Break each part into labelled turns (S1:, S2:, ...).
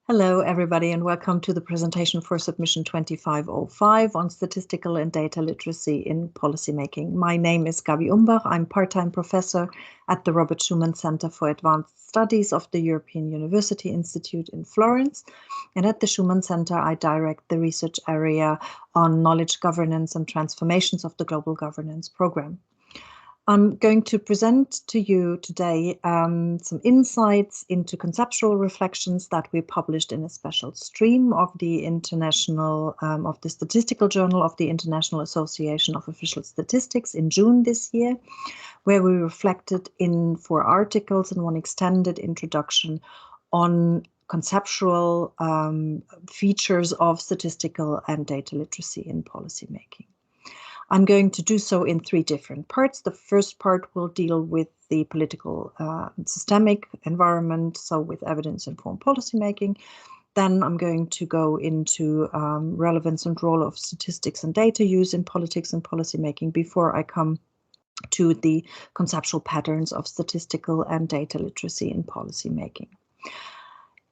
S1: Hello, everybody, and welcome to the presentation for submission 2505 on statistical and data literacy in policymaking. My name is Gaby Umbach. I'm part-time professor at the Robert Schuman Center for Advanced Studies of the European University Institute in Florence. And at the Schuman Center, I direct the research area on knowledge governance and transformations of the global governance program. I'm going to present to you today some insights into conceptual reflections that we published in a special stream of the of the Statistical Journal of the International Association of Official Statistics in June this year, where we reflected in 4 articles and one extended introduction on conceptual features of statistical and data literacy in policymaking. I'm going to do so in 3 different parts. The first part will deal with the political and systemic environment, so with evidence-informed policymaking. Then I'm going to go into relevance and role of statistics and data use in politics and policymaking before I come to the conceptual patterns of statistical and data literacy in policymaking.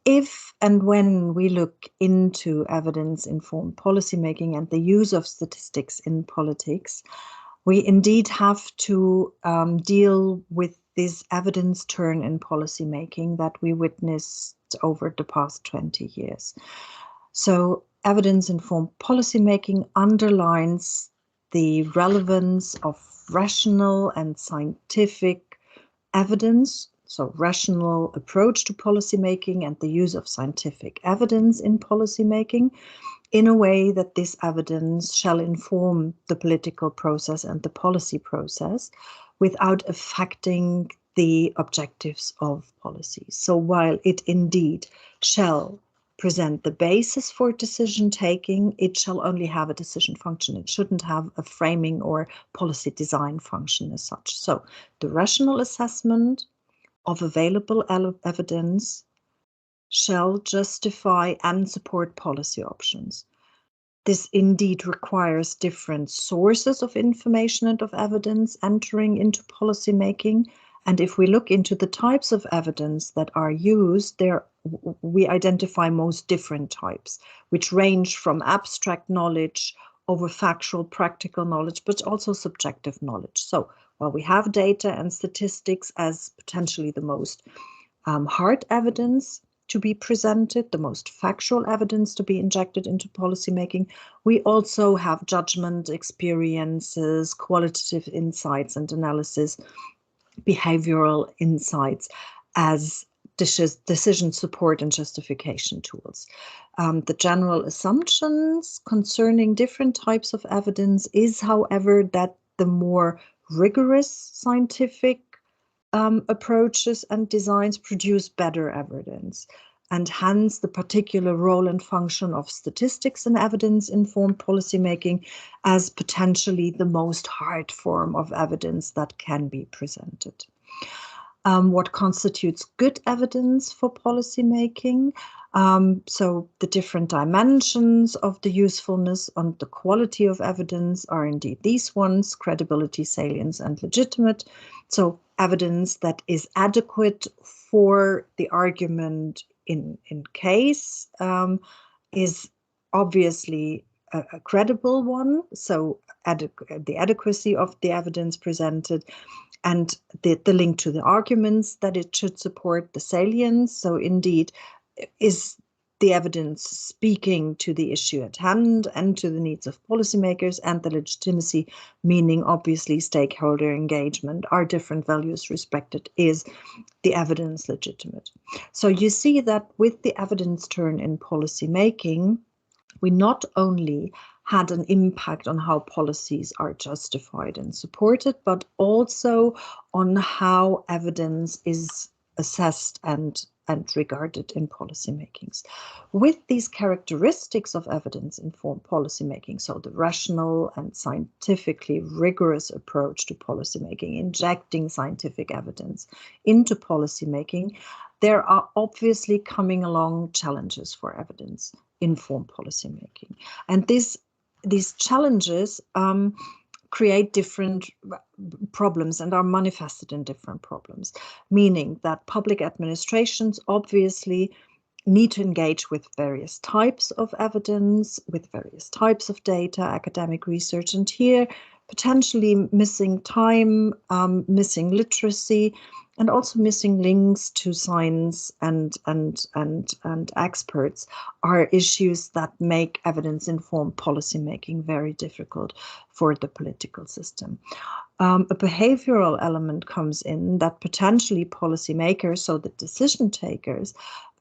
S1: If and when we look into evidence-informed policymaking and the use of statistics in politics, we indeed have to deal with this evidence turn in policymaking that we witnessed over the past 20 years. So evidence-informed policymaking underlines the relevance of rational and scientific evidence, so rational approach to policymaking and the use of scientific evidence in policymaking in a way that this evidence shall inform the political process and the policy process without affecting the objectives of policies. So while it indeed shall present the basis for decision taking, it shall only have a decision function. It shouldn't have a framing or policy design function as such. So the rational assessment of available evidence shall justify and support policy options. This indeed requires different sources of information and of evidence entering into policymaking. And if we look into the types of evidence that are used, we identify most different types, which range from abstract knowledge over factual, practical knowledge, but also subjective knowledge. So while we have data and statistics as potentially the most hard evidence to be presented, the most factual evidence to be injected into policymaking, we also have judgment, experiences, qualitative insights and analysis, behavioral insights as decision support and justification tools. The general assumptions concerning different types of evidence is, however, that the more rigorous scientific approaches and designs produce better evidence, and hence the particular role and function of statistics and evidence-informed policymaking as potentially the most hard form of evidence that can be presented. What constitutes good evidence for policymaking? So the different dimensions of the usefulness and the quality of evidence are indeed these ones: credibility, salience, and legitimate. So evidence that is adequate for the argument in case is obviously a credible one. So the adequacy of the evidence presented and the link to the arguments that it should support, the salience. So indeed, is the evidence speaking to the issue at hand and to the needs of policymakers, and the legitimacy, meaning obviously stakeholder engagement. Are different values respected? Is the evidence legitimate? So you see that with the evidence turn in policymaking, we not only had an impact on how policies are justified and supported, but also on how evidence is assessed and regarded in policymakings. With these characteristics of evidence-informed policymaking, so the rational and scientifically rigorous approach to policymaking, injecting scientific evidence into policymaking, there are obviously coming along challenges for evidence-informed policymaking. And these challenges create different problems and are manifested in different problems, meaning that public administrations obviously need to engage with various types of evidence, with various types of data, academic research, and here potentially missing time, missing literacy, and also missing links to science and experts are issues that make evidence-informed policymaking very difficult for the political system. A behavioral element comes in that potentially policymakers, so the decision takers,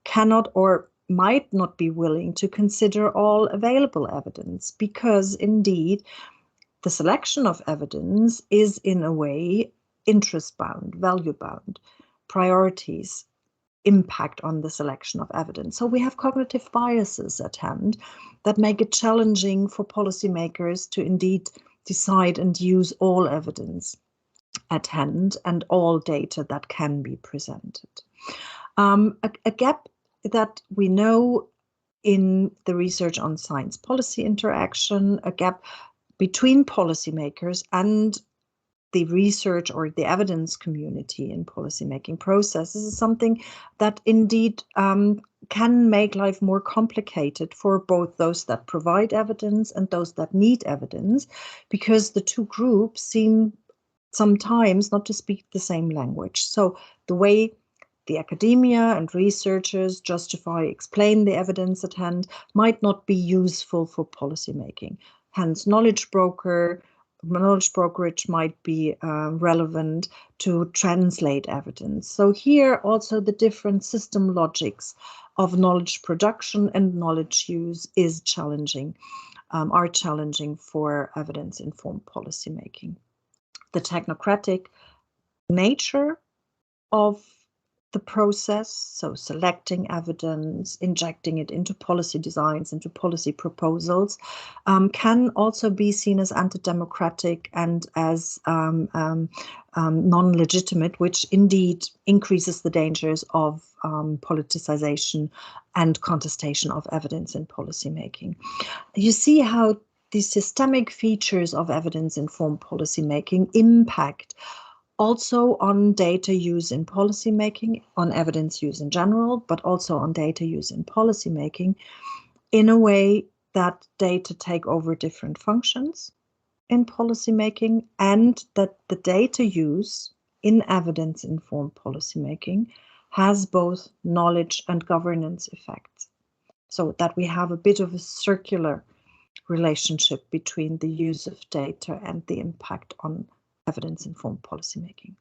S1: cannot or might not be willing to consider all available evidence, because indeed the selection of evidence is in a way interest-bound, value-bound. Priorities impact on the selection of evidence. So we have cognitive biases at hand that make it challenging for policymakers to indeed decide and use all evidence at hand and all data that can be presented. A gap that we know in the research on science policy interaction, a gap between policymakers and the research or the evidence community in policymaking processes is something that indeed can make life more complicated for both those that provide evidence and those that need evidence, because the two groups seem sometimes not to speak the same language. So the way the academia and researchers justify, explain the evidence at hand might not be useful for policymaking. Hence, knowledge brokerage might be relevant to translate evidence. So here also the different system logics of knowledge production and knowledge use is challenging, are challenging for evidence-informed policymaking. The technocratic nature of the process, so selecting evidence, injecting it into policy designs, into policy proposals, can also be seen as anti-democratic and as non-legitimate, which indeed increases the dangers of politicization and contestation of evidence in policymaking. You see how the systemic features of evidence-informed policymaking impact also on data use in policymaking, on evidence use in general, but also on data use in policymaking, in a way that data take over different functions in policymaking, and that the data use in evidence-informed policymaking has both knowledge and governance effects. So that we have a bit of a circular relationship between the use of data and the impact on evidence-informed policymaking.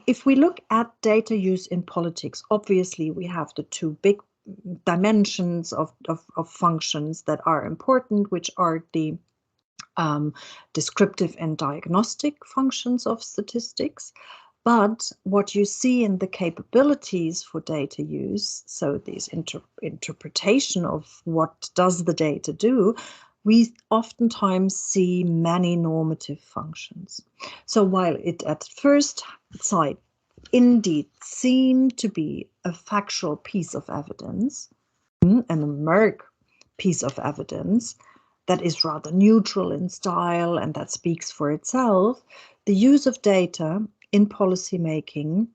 S1: If we look at data use in politics, obviously we have the two big dimensions of functions that are important, which are the descriptive and diagnostic functions of statistics. But what you see in the capabilities for data use, so this interpretation of what does the data do, we oftentimes see many normative functions. So while it at first sight indeed seemed to be a factual piece of evidence, a numeric piece of evidence that is rather neutral in style and that speaks for itself, the use of data in policymaking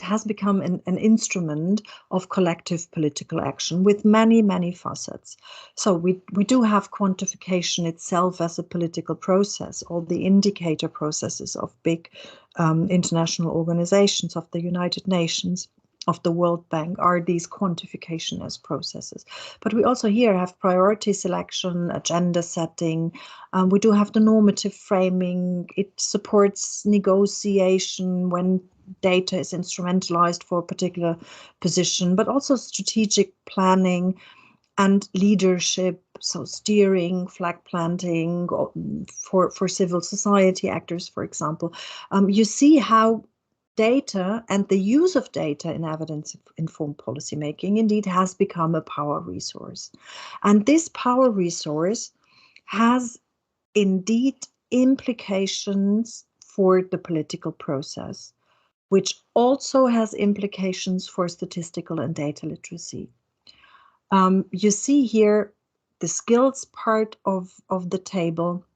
S1: has become an instrument of collective political action with many, many facets. So we do have quantification itself as a political process. All the indicator processes of big international organizations, of the United Nations, of the World Bank, are these quantification as processes. But we also here have priority selection, agenda setting. We do have the normative framing. It supports negotiation when data is instrumentalized for a particular position, but also strategic planning and leadership, so steering, flag planting for civil society actors, for example. You see how data and the use of data in evidence-informed policymaking indeed has become a power resource. And this power resource has indeed implications for the political process, which also has implications for statistical and data literacy. You see here the skills part of the table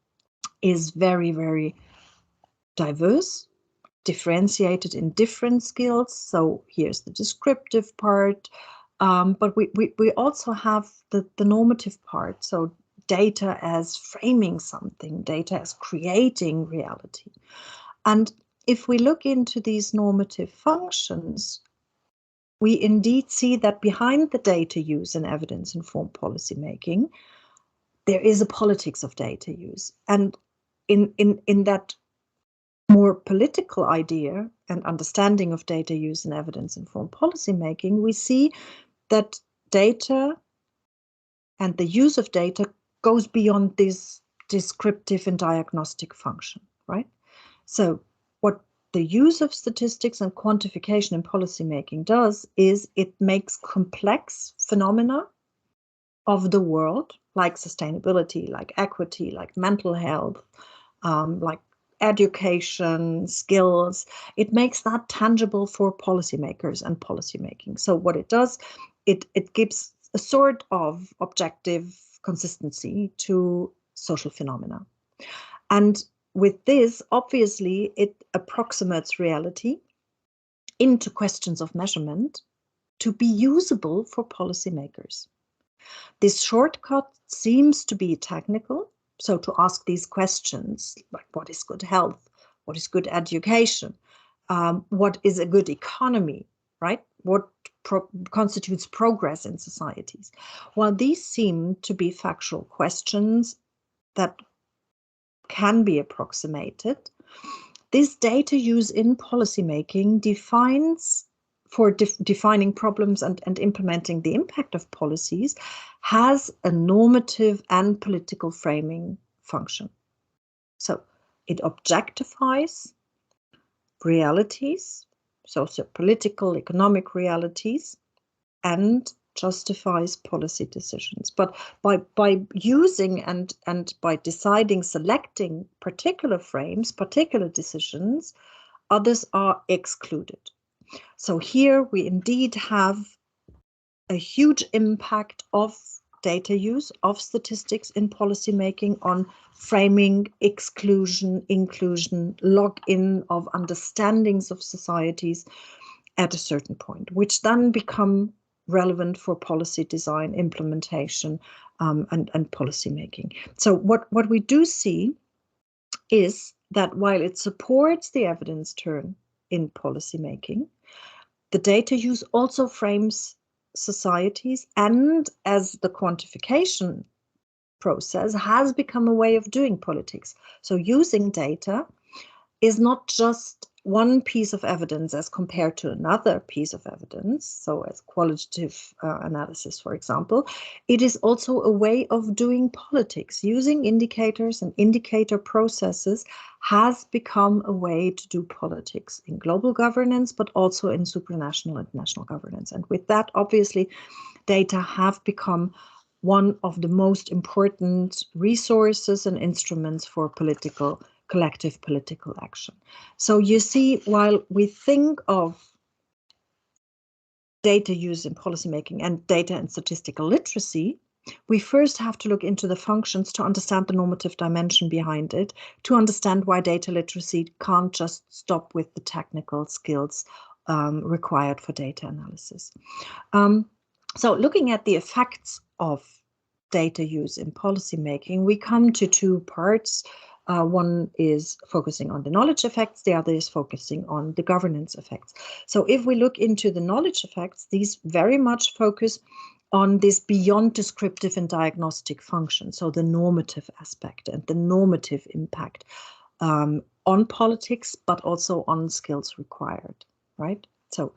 S1: is very, very diverse. differentiated in different skills. So here's the descriptive part, but we also have the normative part. So data as framing something, data as creating reality. And if we look into these normative functions, we indeed see that behind the data use and evidence-informed policymaking, there is a politics of data use. And in that more political idea and understanding of data use and evidence-informed policymaking, we see that data and the use of data goes beyond this descriptive and diagnostic function, right? So what the use of statistics and quantification in policymaking does is it makes complex phenomena of the world, like sustainability, like equity, like mental health, like education, skills, it makes that tangible for policymakers and policymaking. So what it does, it gives a sort of objective consistency to social phenomena. And with this, obviously, it approximates reality into questions of measurement to be usable for policymakers. This shortcut seems to be technical. So to ask these questions, like what is good health? What is good education? What is a good economy, right? What constitutes progress in societies? While these seem to be factual questions that can be approximated, this data use in policymaking defines for defining problems and implementing the impact of policies has a normative and political framing function. So it objectifies realities, socio-political, economic realities, and justifies policy decisions. But by using and by deciding, selecting particular frames, particular decisions, others are excluded. So here we indeed have a huge impact of data use, of statistics in policymaking on framing, exclusion, inclusion, log-in of understandings of societies at a certain point, which then become relevant for policy design, implementation, and policymaking. So what we do see is that while it supports the evidence turn in policymaking, the data use also frames societies, and as the quantification process has become a way of doing politics. So using data is not just one piece of evidence as compared to another piece of evidence, so as qualitative analysis, for example, it is also a way of doing politics. Using indicators and indicator processes has become a way to do politics in global governance, but also in supranational and national governance. And with that, obviously, data have become one of the most important resources and instruments for collective political action. So you see, while we think of data use in policymaking and data and statistical literacy, we first have to look into the functions to understand the normative dimension behind it, to understand why data literacy can't just stop with the technical skills required for data analysis. So looking at the effects of data use in policymaking, we come to two parts. One is focusing on the knowledge effects, the other is focusing on the governance effects. So if we look into the knowledge effects, these very much focus on this beyond descriptive and diagnostic function, so the normative aspect and the normative impact on politics, but also on skills required, right? So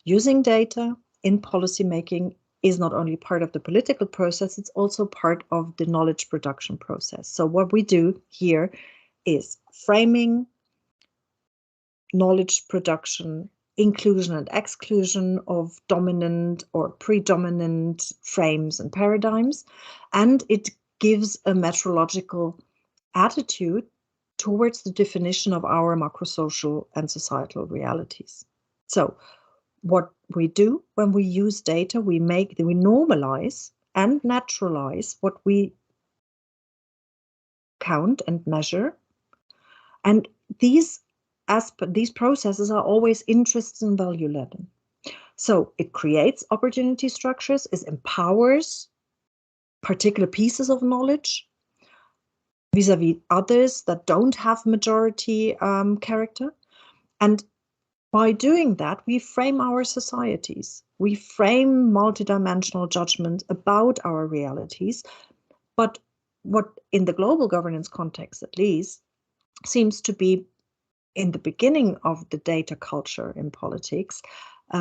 S1: using data in policymaking is not only part of the political process, it's also part of the knowledge production process. So what we do here is framing, knowledge production, inclusion and exclusion of dominant or predominant frames and paradigms, and it gives a metrological attitude towards the definition of our macrosocial and societal realities. So what we do when we use data, we normalize and naturalize what we count and measure. And these these processes are always interest and value led. So it creates opportunity structures, it empowers particular pieces of knowledge vis-a-vis others that don't have majority character. And by doing that, we frame our societies. We frame multidimensional judgment about our realities. But what, in the global governance context at least, seems to be in the beginning of the data culture in politics,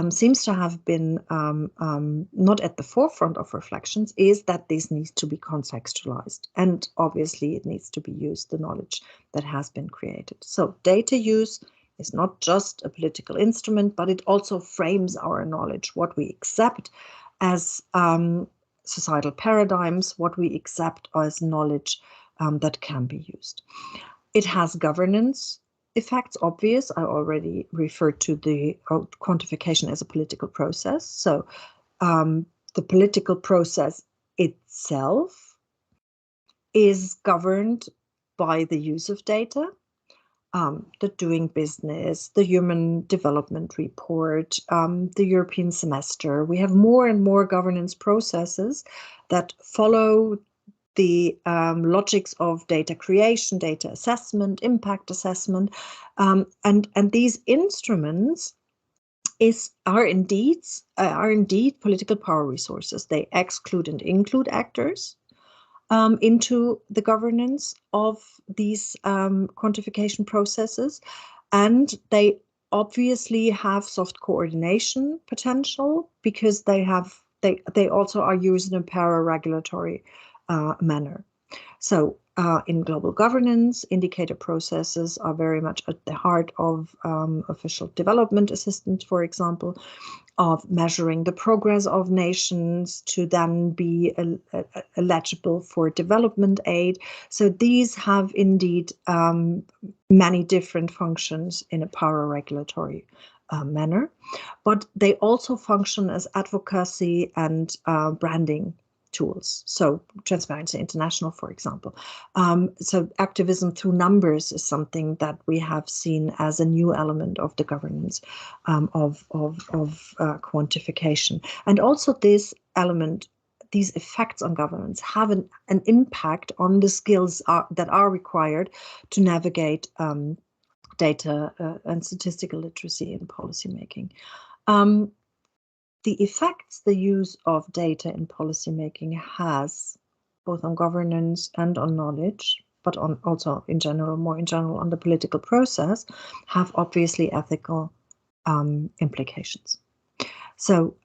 S1: seems to have been not at the forefront of reflections, is that this needs to be contextualized. And obviously it needs to be used, the knowledge that has been created. So data use is not just a political instrument, but it also frames our knowledge, what we accept as societal paradigms, what we accept as knowledge that can be used. It has governance effects, obvious. I already referred to the quantification as a political process. So the political process itself is governed by the use of data, the doing business, the Human Development Report, the European semester. We have more and more governance processes that follow the logics of data creation, data assessment, impact assessment, and these instruments are indeed political power resources. They exclude and include actors into the governance of these quantification processes, and they obviously have soft coordination potential because they also are used in a para-regulatory manner. So in global governance, indicator processes are very much at the heart of official development assistance, for example, of measuring the progress of nations to then be eligible for development aid. So these have indeed many different functions in a para-regulatory manner, but they also function as advocacy and branding tools. So Transparency International, for example. So activism through numbers is something that we have seen as a new element of the governance of quantification. And also this element, these effects on governance have an impact on the skills that are required to navigate data and statistical literacy in policymaking. The effects the use of data in policymaking has, both on governance and on knowledge, but on also in general, more in general, on the political process, have obviously ethical implications. So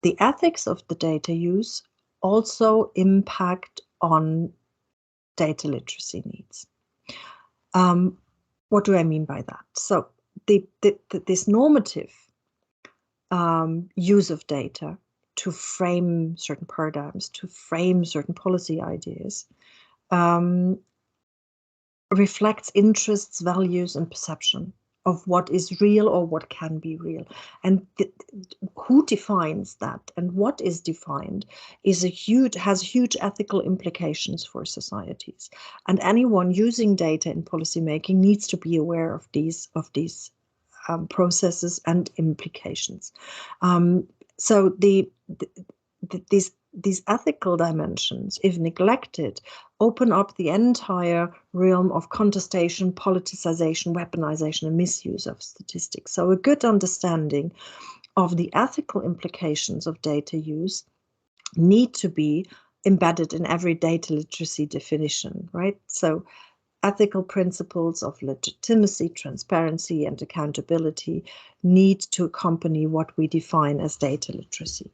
S1: the ethics of the data use also impact on data literacy needs. What do I mean by that? So this normative use of data to frame certain paradigms, to frame certain policy ideas, reflects interests, values, and perception of what is real or what can be real. And who defines that and what is defined has huge ethical implications for societies. And anyone using data in policymaking needs to be aware of these processes and implications. So these ethical dimensions, if neglected, open up the entire realm of contestation, politicization, weaponization, and misuse of statistics. So a good understanding of the ethical implications of data use need to be embedded in every data literacy definition, right? So ethical principles of legitimacy, transparency, and accountability need to accompany what we define as data literacy.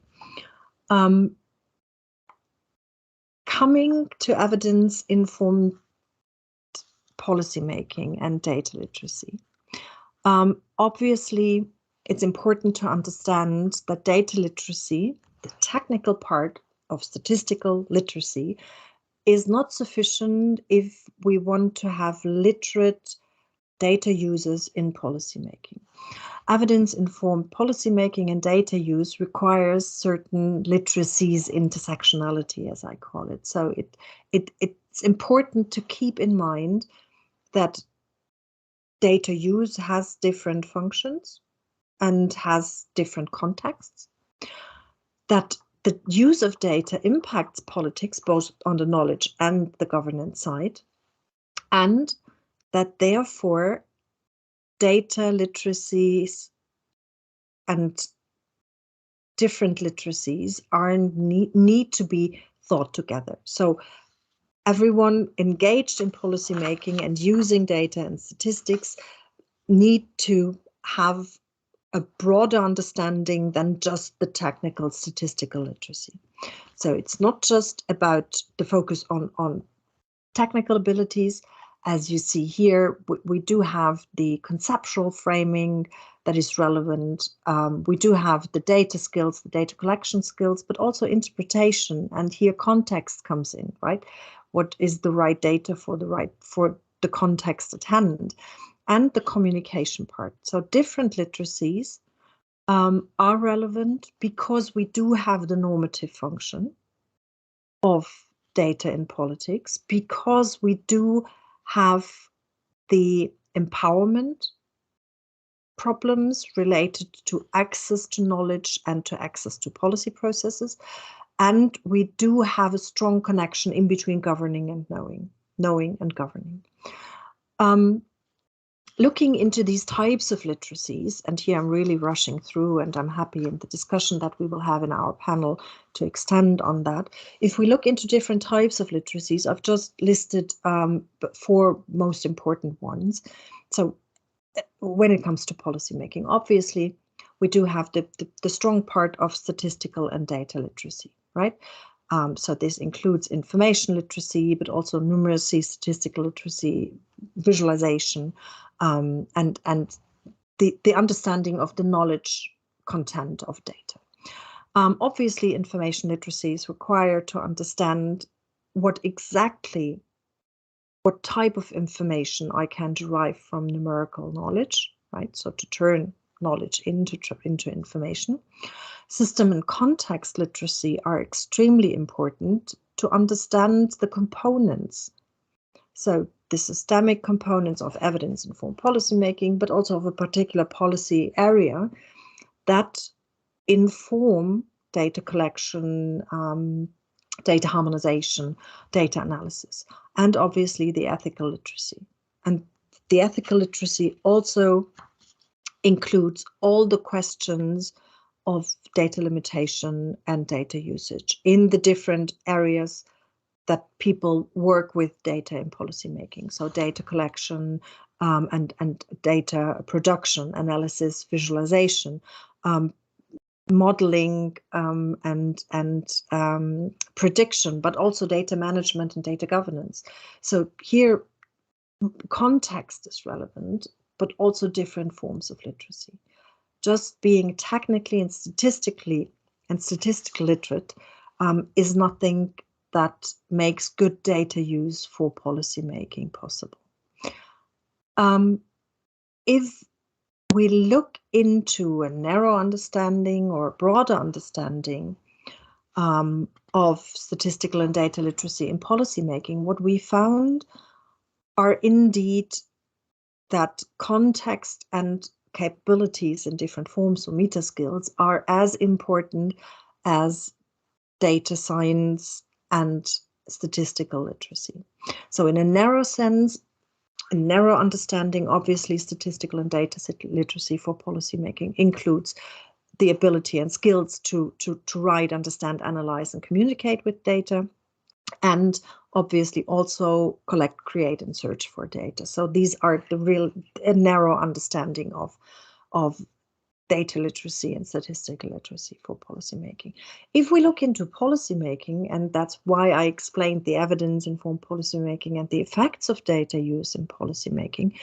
S1: Coming to evidence-informed policymaking and data literacy. Obviously, it's important to understand that data literacy, the technical part of statistical literacy, is not sufficient if we want to have literate data users in policymaking. Evidence-informed policymaking and data use requires certain literacies intersectionality, as I call it. So it's important to keep in mind that data use has different functions and has different contexts, that the use of data impacts politics both on the knowledge and the governance side, and that therefore data literacies and different literacies need to be thought together. So everyone engaged in policymaking and using data and statistics need to have a broader understanding than just the technical statistical literacy. So it's not just about the focus on technical abilities. As you see here, we do have the conceptual framing that is relevant. We do have the data skills, the data collection skills, but also interpretation. And here context comes in, right? What is the right data for the context at hand, and the communication part. So different literacies are relevant because we do have the normative function of data in politics, because we do have the empowerment problems related to access to knowledge and to access to policy processes. And we do have a strong connection in between governing and knowing and governing. Looking into these types of literacies, and here I'm really rushing through, and I'm happy in the discussion that we will have in our panel to extend on that. If we look into different types of literacies, I've just listed 4 most important ones. So when it comes to policymaking, obviously, we do have the strong part of statistical and data literacy, right? So this includes information literacy, but also numeracy, statistical literacy, visualization, and the understanding of the knowledge content of data. Obviously, information literacy is required to understand what type of information I can derive from numerical knowledge, right? So to turn knowledge into information. System and context literacy are extremely important to understand the components. So the systemic components of evidence-informed policymaking, but also of a particular policy area that inform data collection, data harmonization, data analysis, and obviously the ethical literacy. And the ethical literacy also includes all the questions of data limitation and data usage in the different areas that people work with data in policymaking. So data collection and data production, analysis, visualization, modeling and prediction, but also data management and data governance. So here, context is relevant, but also different forms of literacy. Just being technically and statistical literate is nothing that makes good data use for policy making possible. If we look into a narrow understanding or a broader understanding of statistical and data literacy in policymaking, what we found are indeed that context and capabilities in different forms or meta skills are as important as data science and statistical literacy. So in a narrow sense, a narrow understanding, obviously statistical and data literacy for policymaking includes the ability and skills to write, understand, analyze, and communicate with data, and obviously also collect, create, and search for data. So these are a narrow understanding of data literacy and statistical literacy for policymaking. If we look into policymaking, and that's why I explained the evidence-informed policymaking and the effects of data use in policymaking,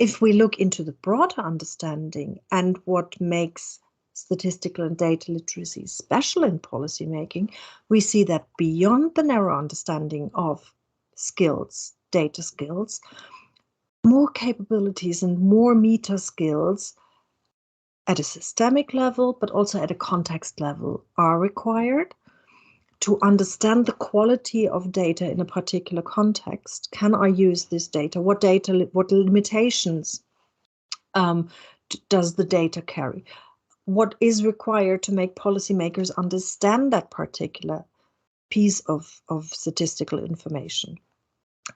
S1: if we look into the broader understanding and what makes statistical and data literacy special in policymaking, we see that beyond the narrow understanding of skills, data skills, more capabilities and more meta skills at a systemic level, but also at a context level, are required to understand the quality of data in a particular context. Can I use this data? What limitations Does the data carry? What is required to make policymakers understand that particular piece of statistical information?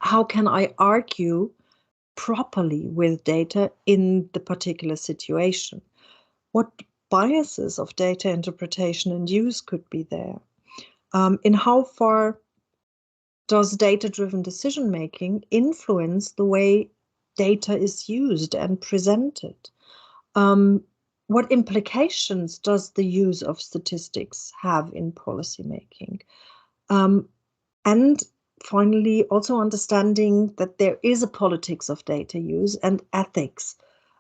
S1: How can I argue properly with data in the particular situation? What biases of data interpretation and use could be there? In how far does data-driven decision-making influence the way data is used and presented? What implications does the use of statistics have in policymaking? And finally, also understanding that there is a politics of data use and ethics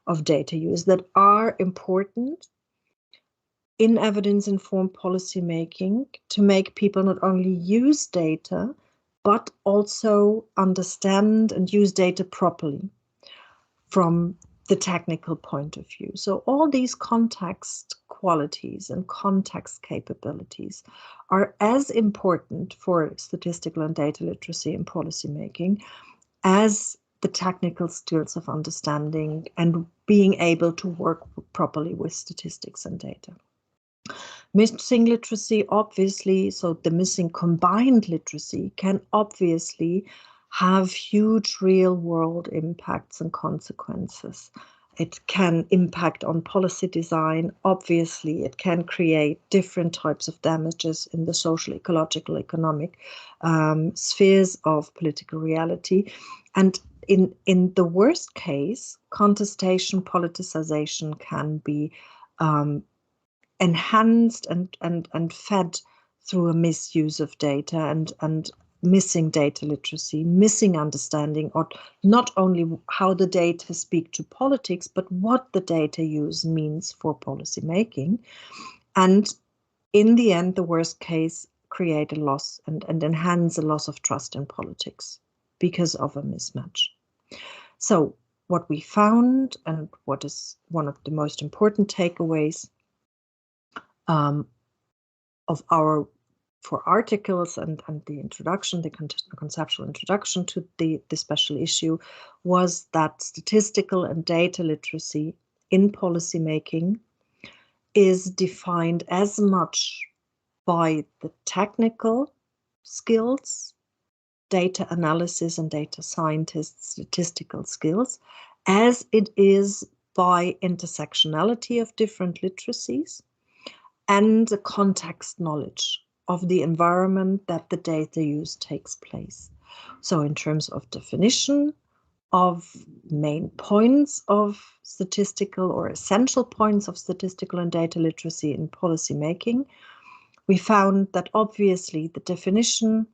S1: of data use that are important in evidence-informed policymaking to make people not only use data, but also understand and use data properly from the technical point of view. So all these context qualities and context capabilities are as important for statistical and data literacy in policymaking as the technical skills of understanding and being able to work properly with statistics and data. Missing literacy, obviously, so the missing combined literacy can obviously have huge real-world impacts and consequences. It can impact on policy design. Obviously, it can create different types of damages in the social, ecological, economic spheres of political reality. And in the worst case, contestation, politicization can be enhanced and fed through a misuse of data and missing data literacy, missing understanding of not only how the data speak to politics, but what the data use means for policy making. And in the end, the worst case, create a loss and enhance a loss of trust in politics because of a mismatch. So what we found, and what is one of the most important takeaways of our for articles and the introduction, the conceptual introduction to the special issue, was that statistical and data literacy in policymaking is defined as much by the technical skills, data analysis and data scientists, statistical skills, as it is by intersectionality of different literacies and the context knowledge of the environment that the data use takes place. So in terms of definition of main points of statistical or essential points of statistical and data literacy in policymaking, we found that obviously the definition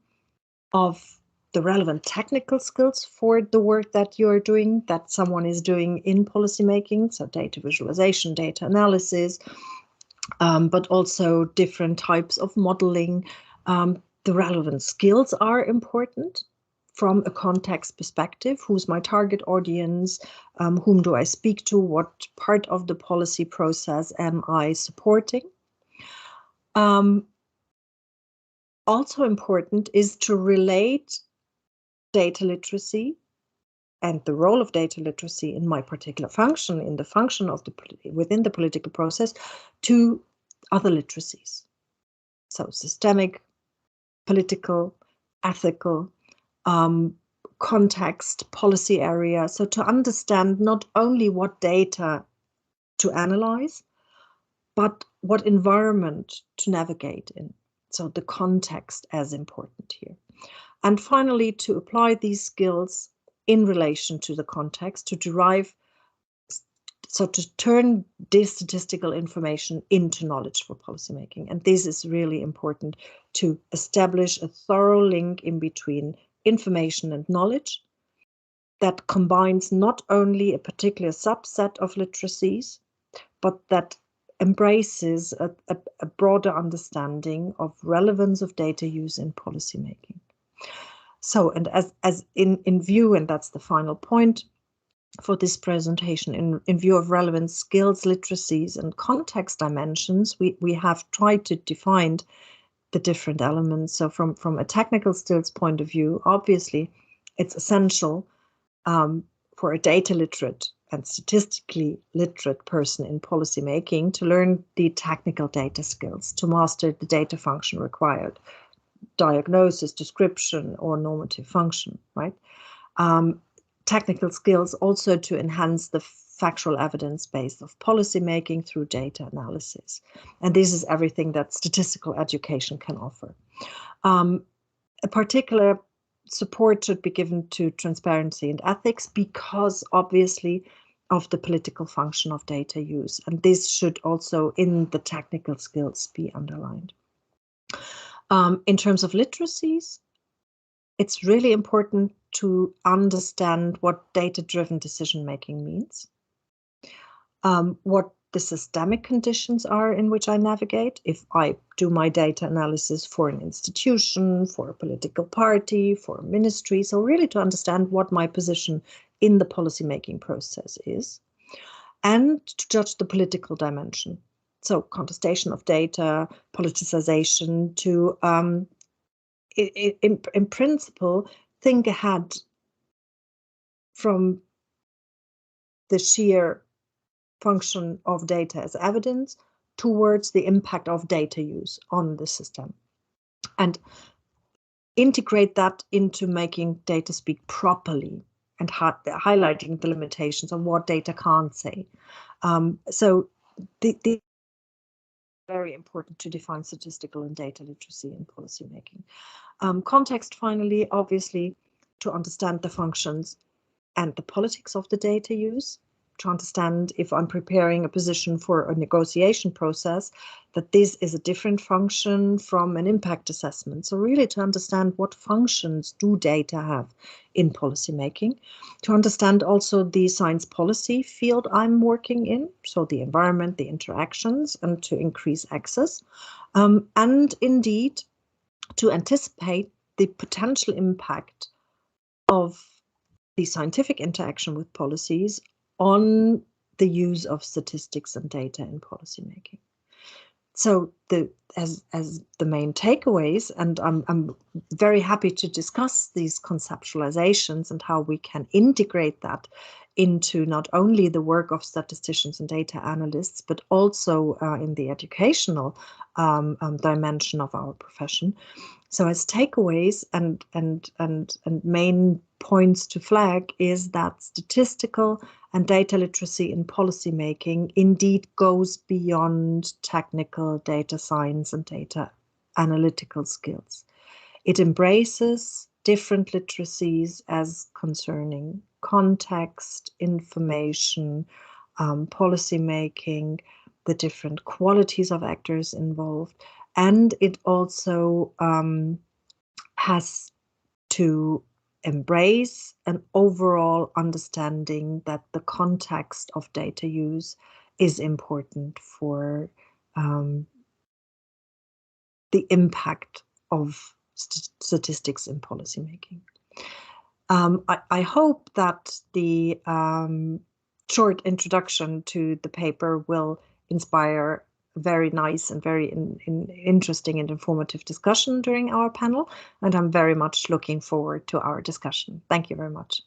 S1: of the relevant technical skills for the work that you're doing, that someone is doing in policymaking, so data visualization, data analysis, but also different types of modeling. The relevant skills are important from a context perspective. Who's my target audience? Whom do I speak to? What part of the policy process am I supporting? Also important is to relate data literacy and the role of data literacy in my particular function, in the function of within the political process, to other literacies. So systemic, political, ethical, context, policy area. So to understand not only what data to analyze, but what environment to navigate in. So the context as important here. And finally, to apply these skills in relation to the context to derive, so to turn this statistical information into knowledge for policymaking. And this is really important, to establish a thorough link in between information and knowledge that combines not only a particular subset of literacies, but that embraces a broader understanding of relevance of data use in policymaking. So, and as in view, and that's the final point for this presentation, in view of relevant skills, literacies, and context dimensions, we have tried to define the different elements. So from a technical skills point of view, obviously, it's essential for a data literate and statistically literate person in policymaking to learn the technical data skills, to master the data function required, diagnosis, description, or normative function, right? Technical skills also to enhance the factual evidence base of policymaking through data analysis. And this is everything that statistical education can offer. A particular support should be given to transparency and ethics because obviously of the political function of data use. And this should also in the technical skills be underlined. In terms of literacies, it's really important to understand what data-driven decision-making means, what the systemic conditions are in which I navigate. If I do my data analysis for an institution, for a political party, for a ministry, so really to understand what my position in the policymaking process is, and to judge the political dimension. So contestation of data, politicization, to in principle, think ahead from the sheer function of data as evidence towards the impact of data use on the system, and integrate that into making data speak properly and highlighting the limitations of what data can't say. So the very important to define statistical and data literacy in policymaking. Context, finally, obviously, to understand the functions and the politics of the data use, to understand if I'm preparing a position for a negotiation process, that this is a different function from an impact assessment. So really to understand what functions do data have in policymaking, to understand also the science policy field I'm working in, so the environment, the interactions, and to increase access, and indeed to anticipate the potential impact of the scientific interaction with policies on the use of statistics and data in policymaking. So as the main takeaways, and I'm very happy to discuss these conceptualizations and how we can integrate that into not only the work of statisticians and data analysts, but also in the educational dimension of our profession. So as takeaways and main points to flag is that statistical and data literacy in policymaking indeed goes beyond technical data science and data analytical skills. It embraces different literacies as concerning context, information, policymaking, the different qualities of actors involved, and it also has to embrace an overall understanding that the context of data use is important for the impact of statistics in policymaking. I hope that the short introduction to the paper will inspire a very nice and very interesting and informative discussion during our panel, and I'm very much looking forward to our discussion. Thank you very much.